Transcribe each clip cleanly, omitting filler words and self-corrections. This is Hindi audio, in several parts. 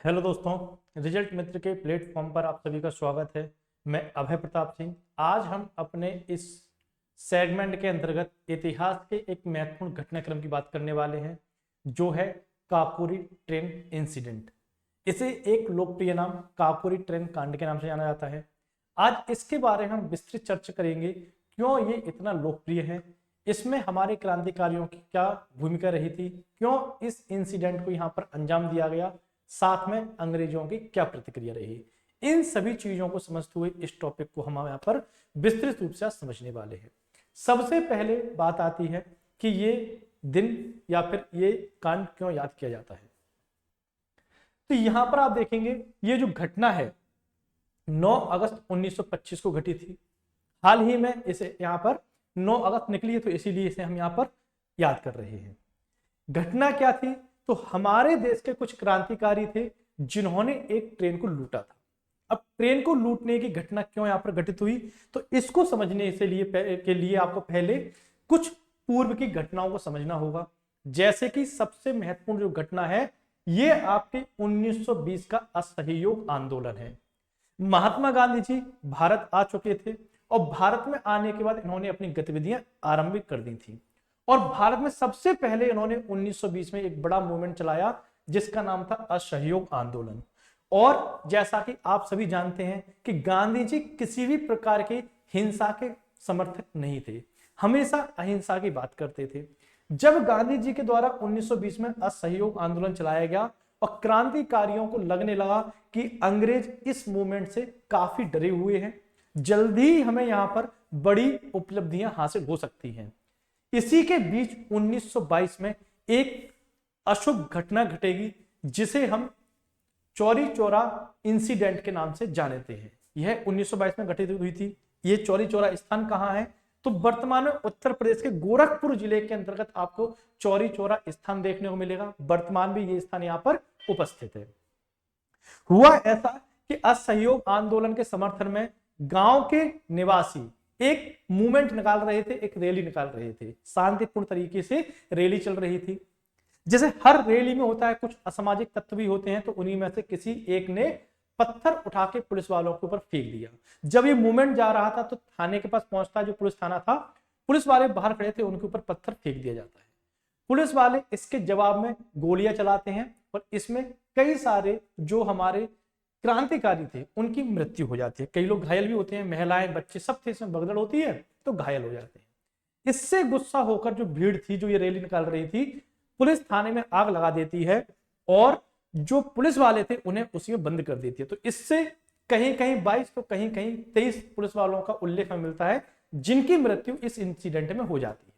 हेलो दोस्तों, रिजल्ट मित्र के प्लेटफॉर्म पर आप सभी का स्वागत है। मैं अभय प्रताप सिंह। आज हम अपने इस सेगमेंट के अंतर्गत इतिहास के एक महत्वपूर्ण घटनाक्रम की बात करने वाले हैं, जो है काकोरी ट्रेन इंसिडेंट। इसे एक लोकप्रिय नाम काकोरी ट्रेन कांड के नाम से जाना जाता है। आज इसके बारे में हम विस्तृत चर्चा करेंगे, क्यों ये इतना लोकप्रिय है, इसमें हमारे क्रांतिकारियों की क्या भूमिका रही थी, क्यों इस इंसिडेंट को यहाँ पर अंजाम दिया गया, साथ में अंग्रेजों की क्या प्रतिक्रिया रही। इन सभी चीजों को समझते हुए इस टॉपिक को हम यहाँ पर विस्तृत रूप से समझने वाले हैं। सबसे पहले बात आती है कि ये दिन या फिर ये कांड क्यों याद किया जाता है। तो यहां पर आप देखेंगे ये जो घटना है 9 अगस्त 1925 को घटी थी। हाल ही में इसे यहाँ पर 9 अगस्त निकली है, तो इसीलिए इसे हम यहाँ पर याद कर रहे हैं। घटना क्या थी? तो हमारे देश के कुछ क्रांतिकारी थे जिन्होंने एक ट्रेन को लूटा था। अब ट्रेन को लूटने की घटना क्यों यहाँ पर घटित हुई, तो इसको समझने के लिए आपको पहले कुछ पूर्व की घटनाओं को समझना होगा। जैसे कि सबसे महत्वपूर्ण जो घटना है, ये आपके 1920 का असहयोग आंदोलन है। महात्मा गांधी जी भारत आ चुके थे और भारत में आने के बाद इन्होंने अपनी गतिविधियां आरंभ कर दी थी। और भारत में सबसे पहले इन्होंने 1920 में एक बड़ा मूवमेंट चलाया जिसका नाम था असहयोग आंदोलन। और जैसा कि आप सभी जानते हैं कि गांधी जी किसी भी प्रकार की हिंसा के समर्थक नहीं थे, हमेशा अहिंसा की बात करते थे। जब गांधी जी के द्वारा 1920 में असहयोग आंदोलन चलाया गया और क्रांतिकारियों को लगने लगा कि अंग्रेज इस मूवमेंट से काफी डरे हुए हैं, जल्दी ही हमें यहां पर बड़ी उपलब्धियां हासिल हो सकती हैं। इसी के बीच 1922 में एक अशुभ घटना घटेगी जिसे हम चौरी चौरा इंसिडेंट के नाम से जानते हैं। यह 1922 में घटित हुई थी। यह चौरी चौरा स्थान कहां है? तो वर्तमान में उत्तर प्रदेश के गोरखपुर जिले के अंतर्गत आपको चौरी चौरा स्थान देखने को मिलेगा। वर्तमान में यह स्थान यहां पर उपस्थित है। हुआ ऐसा कि असहयोग आंदोलन के समर्थन में गांव के निवासी एक मूवमेंट निकाल रहे थे, एक रैली निकाल रहे थे। शांतिपूर्ण तरीके से रैली चल रही थी। जैसे हर रैली में होता है, कुछ असामाजिक तत्व भी होते हैं, तो उन्हीं में से किसी एक ने पत्थर उठा के पुलिस वालों के ऊपर फेंक दिया। जब ये मूवमेंट जा रहा था तो थाने के पास पहुंचता, जो पुलिस थाना था, पुलिस वाले बाहर खड़े थे, उनके ऊपर पत्थर फेंक दिया जाता है। पुलिस वाले इसके जवाब में गोलियां चलाते हैं और इसमें कई सारे जो हमारे क्रांतिकारी थे उनकी मृत्यु हो जाती है। कई लोग घायल भी होते हैं, महिलाएं बच्चे सब थे, इसमें भगदड़ होती है तो घायल हो जाते हैं। इससे गुस्सा होकर जो भीड़ थी जो ये रैली निकाल रही थी, पुलिस थाने में आग लगा देती है और जो पुलिस वाले थे उन्हें उसी में बंद कर देती है। तो इससे कहीं कहीं 22 तो कहीं कहीं 23 पुलिस वालों का उल्लेख मिलता है जिनकी मृत्यु इस इंसिडेंट में हो जाती है।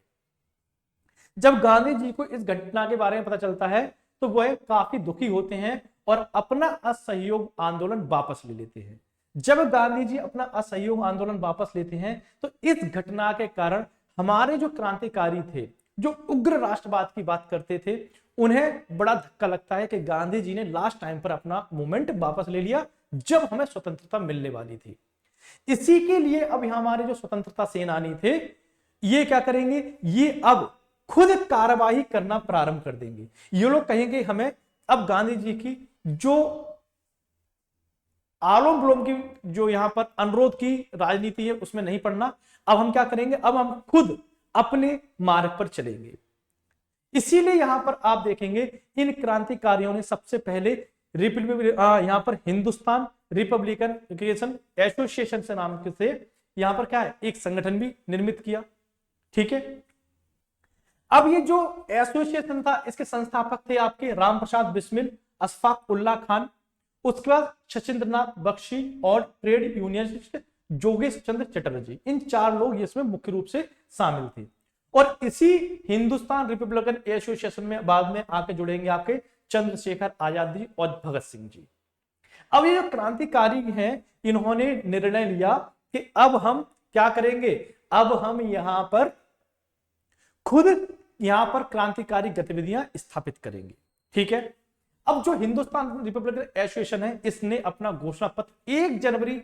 जब गांधी जी को इस घटना के बारे में पता चलता है तो वह काफी दुखी होते हैं और अपना असहयोग आंदोलन वापस ले लेते हैं। जब गांधी जी अपना असहयोग आंदोलन वापस लेते हैं तो इस घटना के कारण हमारे जो क्रांतिकारी थे, जो उग्र राष्ट्रवाद की बात करते थे, उन्हें बड़ा धक्का लगता है कि गांधी जी ने लास्ट टाइम पर अपना मूवमेंट वापस ले लिया जब हमें स्वतंत्रता मिलने वाली थी। इसी के लिए अब हमारे जो स्वतंत्रता सेनानी थे ये क्या करेंगे, ये अब खुद कार्रवाई करना प्रारंभ कर देंगे। ये लोग कहेंगे हमें अब गांधी जी की जो आलोम विलोम की जो यहां पर अनुरोध की राजनीति है उसमें नहीं पड़ना, अब हम क्या करेंगे, अब हम खुद अपने मार्ग पर चलेंगे। इसीलिए यहां पर आप देखेंगे इन क्रांतिकारियों ने सबसे पहले यहां पर हिंदुस्तान रिपब्लिकन एसोसिएशन से नाम से यहां पर क्या है, एक संगठन भी निर्मित किया। ठीक है। अब ये जो एसोसिएशन था इसके संस्थापक थे आपके राम प्रसाद बिस्मिल, अशफाक उल्ला खान, उसके बाद सचिंद्रनाथ बख्शी और ट्रेड यूनियनिस्ट जोगेश चंद्र चटर्जी। इन 4 लोग इसमें मुख्य रूप से शामिल थे। और इसी हिंदुस्तान रिपब्लिकन एसोसिएशन में बाद में आके जुड़ेंगे आपके चंद्रशेखर आजाद जी और भगत सिंह जी। अब ये जो क्रांतिकारी हैं इन्होंने निर्णय लिया कि अब हम क्या करेंगे, अब हम यहां पर खुद यहां पर क्रांतिकारी गतिविधियां स्थापित करेंगे। ठीक है। अब जो हिंदुस्तान रिपब्लिकन एसोसिएशन है इसने अपना घोषणा पत्र 1 जनवरी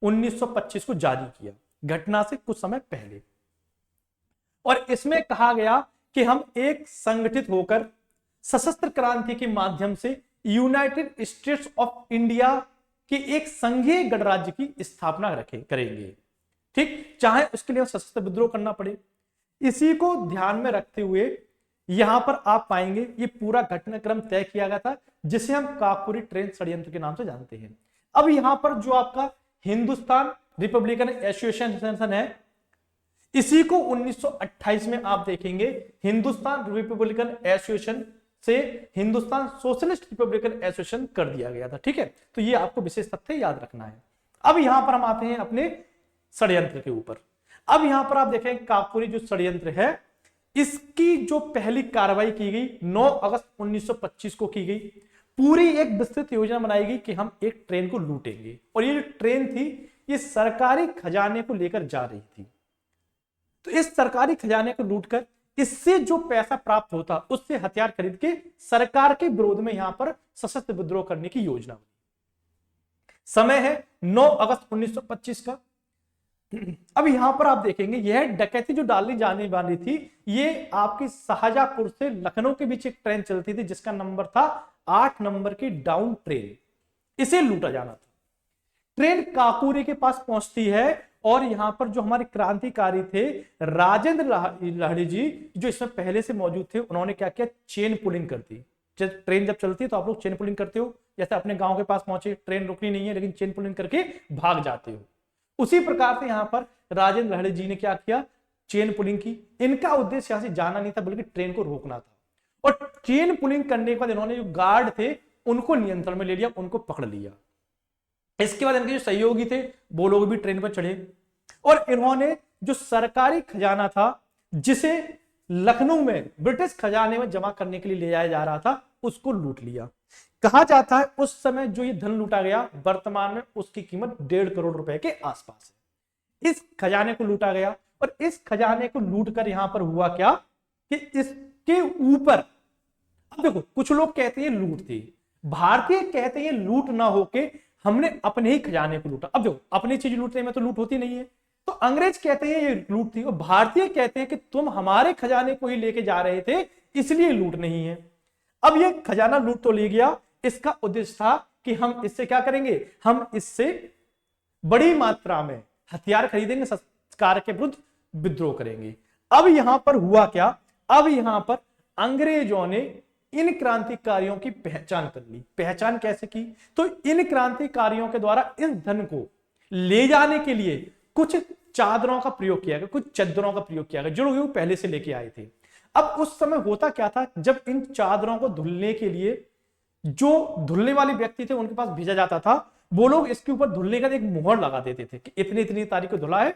1925 को जारी किया, घटना से कुछ समय पहले। और इसमें कहा गया कि हम एक संगठित होकर सशस्त्र क्रांति के माध्यम से यूनाइटेड स्टेट्स ऑफ इंडिया के एक संघीय गणराज्य की स्थापना करेंगे। ठीक, चाहे उसके लिए सशस्त्र विद्रोह करना पड़े। इसी को ध्यान में रखते हुए यहां पर आप पाएंगे ये पूरा घटनाक्रम तय किया गया था, जिसे हम काकोरी ट्रेन षड्यंत्र के नाम से जानते हैं। अब यहां पर जो आपका हिंदुस्तान रिपब्लिकन एसोसिएशन है, इसी को 1928 में आप देखेंगे हिंदुस्तान रिपब्लिकन एसोसिएशन से हिंदुस्तान सोशलिस्ट रिपब्लिकन एसोसिएशन कर दिया गया था। ठीक है, तो ये आपको विशेष तथ्य याद रखना है। अब यहां पर हम आते हैं अपने षड्यंत्र के ऊपर। अब यहां पर आप देखें काकोरी जो षड्यंत्र है, इसकी जो पहली कार्रवाई की गई 9 अगस्त 1925 को की गई। पूरी एक विस्तृत योजना बनाई गई कि हम एक ट्रेन को लूटेंगे, और ये जो ट्रेन थी ये सरकारी खजाने को लेकर जा रही थी। तो इस सरकारी खजाने को लूटकर इससे जो पैसा प्राप्त होता उससे हथियार खरीद के सरकार के विरोध में यहां पर सशस्त्र विद्रोह करने की योजना बनी। समय है 9 अगस्त 1925 का। अब यहां पर आप देखेंगे यह डकैती जो डालनी जाने वाली थी, ये आपकी शाहजहांपुर से लखनऊ के बीच एक ट्रेन चलती थी जिसका नंबर था 8 नंबर की डाउन ट्रेन। इसे लूटा जाना था। ट्रेन काकोरी के पास पहुंचती है और यहां पर जो हमारे क्रांतिकारी थे राजेंद्र लाहिड़ी जी, जो इसमें पहले से मौजूद थे, उन्होंने क्या किया, चेन पुलिंग कर दी। ट्रेन जब चलती है तो आप लोग चेन पुलिंग करते हो, जैसे अपने गांव के पास पहुंचे, ट्रेन रुकनी नहीं है लेकिन चेन पुलिंग करके भाग जाते हो। उसी प्रकार से यहां पर राजेंद्र लाहिड़ी जी ने क्या किया, चेन पुलिंग की। इनका उद्देश्य यहां से जाना नहीं था बल्कि ट्रेन को रोकना था। और चेन पुलिंग करने के बाद इन्होंने जो गार्ड थे उनको नियंत्रण में ले लिया, उनको पकड़ लिया। इसके बाद इनके जो सहयोगी थे वो लोग भी ट्रेन पर चढ़े और इन्होंने जो सरकारी खजाना था जिसे लखनऊ में ब्रिटिश खजाने में जमा करने के लिए ले जाया जा रहा था उसको लूट लिया। कहा जाता है उस समय जो ये धन लूटा गया वर्तमान में उसकी कीमत 1.5 करोड़ रुपए के आसपास है। इस खजाने को लूटा गया और इस खजाने को लूटकर यहां पर हुआ क्या कि इसके ऊपर, अब देखो कुछ लोग कहते हैं लूट थी, भारतीय कहते हैं लूट ना होके हमने अपने ही खजाने को लूटा। अब जो अपनी चीज लूटने में तो लूट होती नहीं है, तो अंग्रेज कहते हैं ये लूट थी और भारतीय कहते हैं कि तुम हमारे खजाने को ही लेके जा रहे थे इसलिए लूट नहीं है। अब ये खजाना लूट तो ले गया, इसका उद्देश्य था कि हम इससे क्या करेंगे, हम इससे बड़ी मात्रा में हथियार खरीदेंगे, सरकार के विरुद्ध विद्रोह करेंगे। अब यहां पर हुआ क्या, अब यहां पर अंग्रेजों ने इन क्रांतिकारियों की पहचान कर ली। पहचान कैसे की, तो इन क्रांतिकारियों के द्वारा इस धन को ले जाने के लिए कुछ चादरों का प्रयोग किया गया, कुछ चद्दरों का प्रयोग किया गया जो लोग पहले से लेके आए थे। अब उस समय होता क्या था, जब इन चादरों को धुलने के लिए जो धुलने वाले व्यक्ति थे उनके पास भेजा जाता था, वो लोग इसके ऊपर धुलने का एक मोहर लगा देते थे कि इतनी इतनी तारीख को धुला है,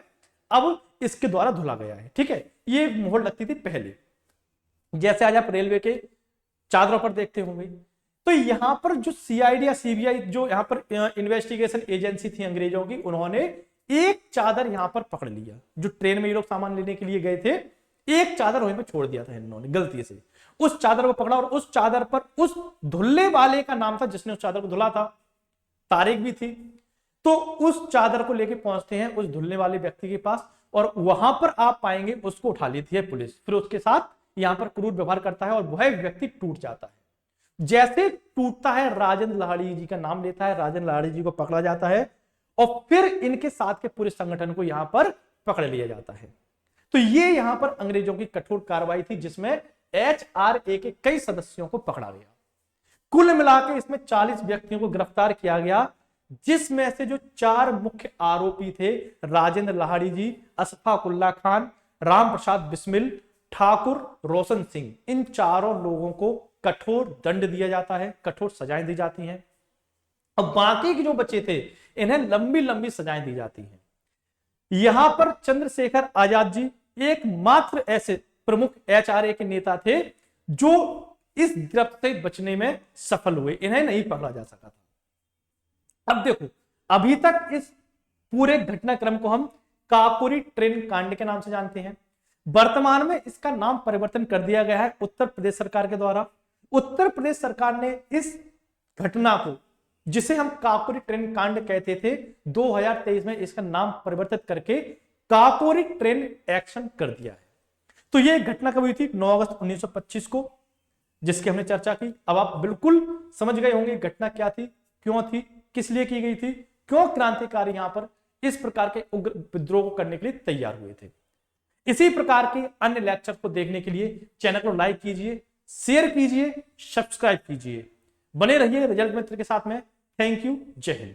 अब इसके द्वारा धुला गया है। ठीक है, ये मोहर लगती थी पहले, जैसे आज आप रेलवे के चादरों पर देखते होंगे। तो यहां पर जो सीआईडी या सीबीआई जो यहां पर इन्वेस्टिगेशन एजेंसी थी अंग्रेजों की, उन्होंने एक चादर यहां पर पकड़ लिया। जो ट्रेन में ये लोग सामान लेने के लिए गए थे, एक चादर वहीं पर छोड़ दिया था इन्होंने गलती से। उस चादर को पकड़ा और उस चादर पर उस धुलने वाले का नाम था जिसने उस चादर को धुला था, तारीख भी थी। तो उस चादर को लेके पहुंचते हैं उस धुलने वाले व्यक्ति के पास और वहां पर आप पाएंगे उसको उठा लेती है पुलिस। फिर उसके साथ यहां पर क्रूर व्यवहार करता है और वह व्यक्ति टूट जाता है। जैसे टूटता है राजेंद्र लाहिड़ी जी का नाम लेता है, राजेंद्र लाहिड़ी जी को पकड़ा जाता है और फिर इनके साथ के पूरे संगठन को यहां पर पकड़ लिया जाता है। तो ये यहां पर अंग्रेजों की कठोर कार्रवाई थी जिसमें HRA के कई सदस्यों को पकड़ा गया। कुल मिलाकर इसमें 40 व्यक्तियों को गिरफ्तार किया गया, जिसमें से जो 4 मुख्य आरोपी थे राजेंद्र लाहिड़ी जी, अशफाक उल्लाह खान, राम प्रसाद बिस्मिल, ठाकुर रोशन सिंह, इन चारों लोगों को कठोर दंड दिया जाता है, कठोर सजाएं दी जाती हैं। अब बाकी के जो बच्चे थे इन्हें लंबी लंबी सजाएं दी जाती हैं। यहां पर चंद्रशेखर आजाद जी एकमात्र ऐसे प्रमुख HRA के नेता थे जो इस गिरफ्त से बचने में सफल हुए, इन्हें नहीं पकड़ा जा सका था। अब देखो, अभी तक इस पूरे घटनाक्रम को हम काकोरी ट्रेन कांड के नाम से जानते हैं। वर्तमान में इसका नाम परिवर्तन कर दिया गया है उत्तर प्रदेश सरकार के द्वारा। उत्तर प्रदेश सरकार ने इस घटना को, जिसे हम काकोरी ट्रेन कांड कहते थे, 2023 में इसका नाम परिवर्तित करके काकोरी ट्रेन एक्शन कर दिया है। तो यह घटना कब हुई थी, 9 अगस्त 1925 को। जिसकी हमने चर्चा की। अब आप बिल्कुल समझ गए होंगे घटना क्या थी, क्यों थी, किस लिए की गई थी, क्यों क्रांतिकारी यहां पर इस प्रकार के उग्र विद्रोह को करने के लिए तैयार हुए थे। इसी प्रकार के अन्य लेक्चर को देखने के लिए चैनल को लाइक कीजिए, शेयर कीजिए, सब्सक्राइब कीजिए। बने रहिए रिजल्ट मित्र के साथ में। Thank you. जय हिंद।